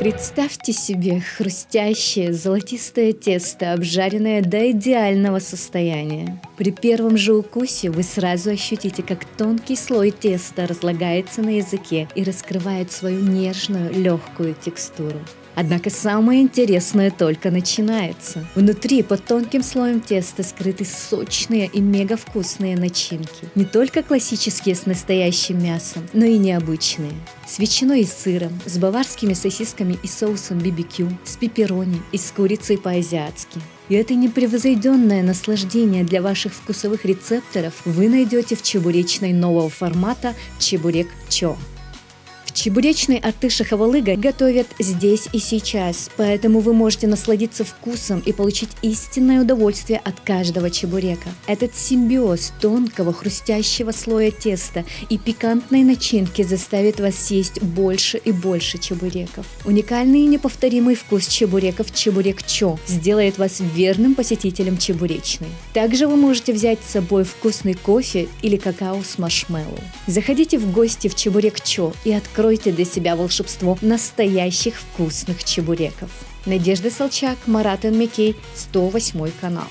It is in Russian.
Представьте себе хрустящее золотистое тесто, обжаренное до идеального состояния. При первом же укусе вы сразу ощутите, как тонкий слой теста разлагается на языке и раскрывает свою нежную, легкую текстуру. Однако самое интересное только начинается. Внутри, под тонким слоем теста, скрыты сочные и мегавкусные начинки. Не только классические с настоящим мясом, но и необычные. С ветчиной и сыром, с баварскими сосисками и соусом BBQ, с пепперони и с курицей по-азиатски. И это непревзойденное наслаждение для ваших вкусовых рецепторов вы найдете в чебуречной нового формата «Чебурек Чо». Чебуречный артыша хавалыга готовят здесь и сейчас, поэтому вы можете насладиться вкусом и получить истинное удовольствие от каждого чебурека. Этот симбиоз тонкого хрустящего слоя теста и пикантной начинки заставит вас съесть больше и больше чебуреков. Уникальный и неповторимый вкус чебуреков «Чебурек Чо» сделает вас верным посетителем чебуречной. Также вы можете взять с собой вкусный кофе или какао с маршмеллоу. Заходите в гости в «Чебурек Чо» и откройте для себя волшебство настоящих вкусных чебуреков. Надежда Солчак, Марат Энмекей, 108 канал.